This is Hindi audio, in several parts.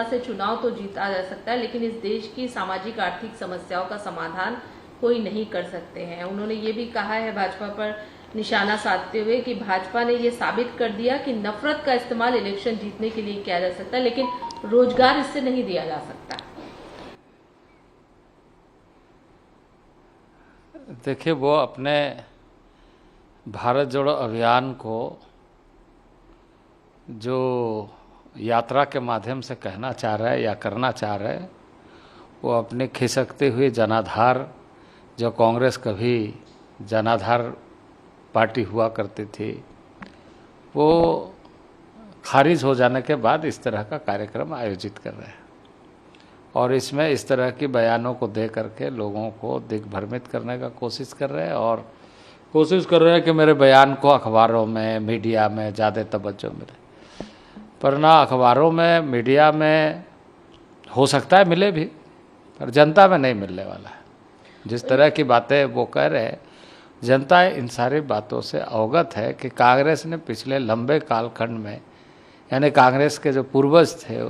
से चुनाव तो जीता जा सकता है, लेकिन इस देश की सामाजिक आर्थिक समस्याओं का समाधान कोई नहीं कर सकते हैं। उन्होंने ये भी कहा है भाजपा पर निशाना साधते हुए कि भाजपा ने ये साबित कर दिया कि नफरत का इस्तेमाल इलेक्शन जीतने के लिए किया जा सकता है, लेकिन रोजगार इससे नहीं दिया जा सकता। देखिए, वो अपने भारत जोड़ो अभियान को जो यात्रा के माध्यम से कहना चाह रहा है या करना चाह रहे हैं, वो अपने खिसकते हुए जनाधार, जो कांग्रेस कभी जनाधार पार्टी हुआ करती थी, वो खारिज हो जाने के बाद इस तरह का कार्यक्रम आयोजित कर रहे हैं और इसमें इस तरह की बयानों को दे करके लोगों को दिग्भ्रमित करने का कोशिश कर रहे हैं और कोशिश कर रहे हैं कि मेरे बयान को अखबारों में, मीडिया में ज़्यादा तवज्जो मिले। पर ना अखबारों में, मीडिया में हो सकता है मिले भी, पर जनता में नहीं मिलने वाला है। जिस तरह की बातें वो कह रहे हैं, जनता इन सारी बातों से अवगत है कि कांग्रेस ने पिछले लंबे कालखंड में, यानी कांग्रेस के जो पूर्वज थे,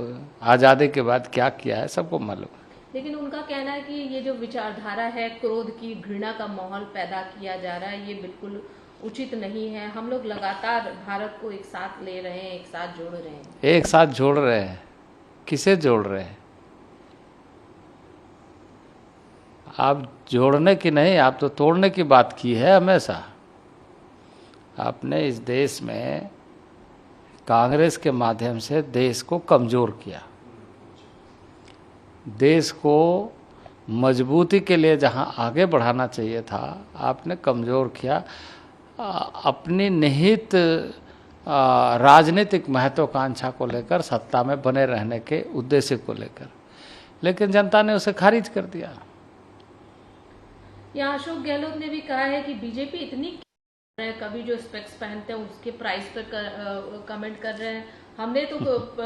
आज़ादी के बाद क्या किया है सबको मालूम है। लेकिन उनका कहना है कि ये जो विचारधारा है, क्रोध की, घृणा का माहौल पैदा किया जा रहा है, ये बिल्कुल उचित नहीं है। हम लोग लगातार भारत को एक साथ ले रहे हैं, एक साथ जोड़ रहे हैं। एक साथ जोड़ रहे हैं? किसे जोड़ रहे हैं? आप जोड़ने की नहीं, आप तो तोड़ने की बात की है हमेशा। आपने इस देश में कांग्रेस के माध्यम से देश को कमज़ोर किया, देश को मजबूती के लिए जहां आगे बढ़ाना चाहिए था आपने कमज़ोर किया, अपनी निहित राजनीतिक महत्वाकांक्षा को लेकर, सत्ता में बने रहने के उद्देश्य को लेकर, लेकिन जनता ने उसे खारिज कर दिया। यहाँ अशोक गहलोत ने भी कहा है कि बीजेपी इतनी, कभी जो स्पेक्स पहनते हैं उसके प्राइस पर कमेंट कर रहे हैं। हमने तो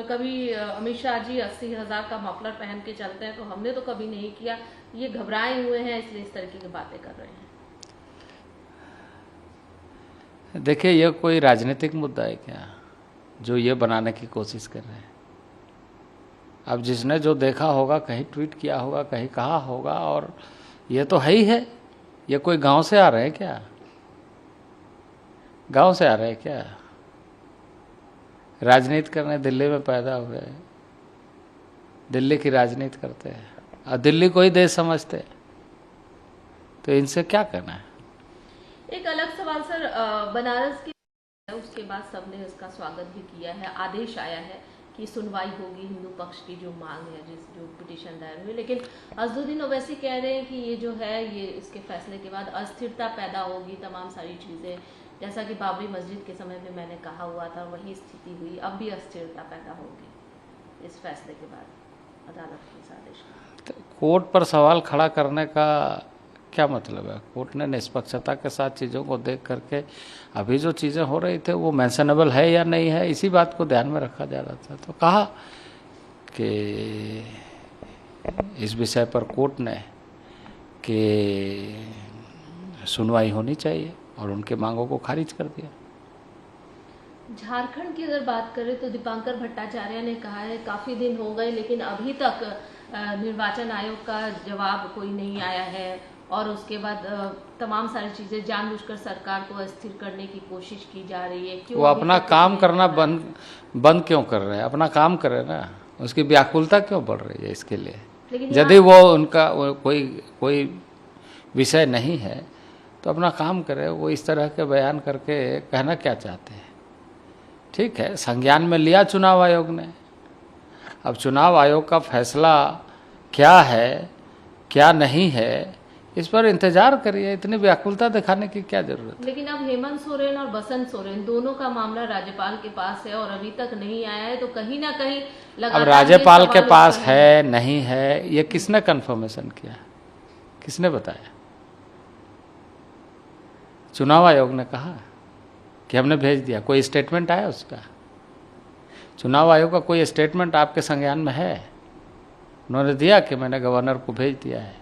कभी अमित शाह जी 80,000 का मफलर पहन के चलते हैं, तो हमने तो कभी नहीं किया। ये घबराए हुए हैं, इसलिए इस तरीके की बातें कर रहे हैं। देखिए, यह कोई राजनीतिक मुद्दा है क्या जो ये बनाने की कोशिश कर रहे हैं? अब जिसने जो देखा होगा, कहीं ट्वीट किया होगा, कहीं कहा होगा, और ये तो है ही है। ये कोई गांव से आ रहे हैं क्या? गांव से आ रहे हैं क्या? राजनीति करने दिल्ली में पैदा हुए, दिल्ली की राजनीति करते हैं और दिल्ली को ही देश समझते, तो इनसे क्या करना है? एक अलग सवाल सर, बनारस के उसके बाद सबने इसका स्वागत भी किया है। आदेश आया है कि सुनवाई होगी हिंदू पक्ष की जो मांग है, जो पिटीशन दायर हुई, लेकिन अजदुद्दीन ओवैसी कह रहे हैं कि ये जो है, ये इसके फैसले के बाद अस्थिरता पैदा होगी, तमाम सारी चीज़ें, जैसा कि बाबरी मस्जिद के समय में मैंने कहा हुआ था, वही स्थिति हुई। अब भी अस्थिरता पैदा होगी इस फैसले के बाद, अदालत के इस आदेश का। तो कोर्ट पर सवाल खड़ा करने का क्या मतलब है? कोर्ट ने निष्पक्षता के साथ चीज़ों को देख करके, अभी जो चीज़ें हो रही थे वो मेंशनेबल है या नहीं है, इसी बात को ध्यान में रखा जा रहा था। तो कहा कि इस विषय पर कोर्ट ने कि सुनवाई होनी चाहिए और उनके मांगों को खारिज कर दिया। झारखंड की अगर बात करें तो दीपांकर भट्टाचार्य ने कहा है काफ़ी दिन हो गए लेकिन अभी तक निर्वाचन आयोग का जवाब कोई नहीं आया है, और उसके बाद तमाम सारी चीज़ें जानबूझकर सरकार को अस्थिर करने की कोशिश की जा रही है। क्यों? वो अपना काम करना बंद क्यों कर रहे हैं? अपना काम करे ना, उसकी व्याकुलता क्यों बढ़ रही है इसके लिए? यदि वो उनका कोई विषय नहीं है तो अपना काम करे। वो इस तरह के बयान करके कहना क्या चाहते हैं? ठीक है, संज्ञान में लिया चुनाव आयोग ने। अब चुनाव आयोग का फैसला क्या है, क्या नहीं है, इस पर इंतजार करिए। इतनी व्याकुलता दिखाने की क्या जरूरत है? लेकिन अब हेमंत सोरेन और बसंत सोरेन दोनों का मामला राज्यपाल के पास है और अभी तक नहीं आया है, तो कहीं ना कहीं अब राज्यपाल के पास है नहीं है, ये किसने कंफर्मेशन किया? किसने बताया? चुनाव आयोग ने कहा कि हमने भेज दिया। कोई स्टेटमेंट आया उसका? चुनाव आयोग का कोई स्टेटमेंट आपके संज्ञान में है? उन्होंने दिया कि मैंने गवर्नर को भेज दिया है।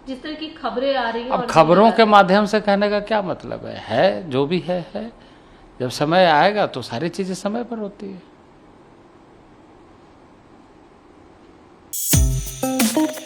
जिस तरह की खबरें आ रही हैं, अब खबरों के माध्यम से कहने का क्या मतलब है? जो भी है। जब समय आएगा तो सारी चीजें समय पर होती है। सर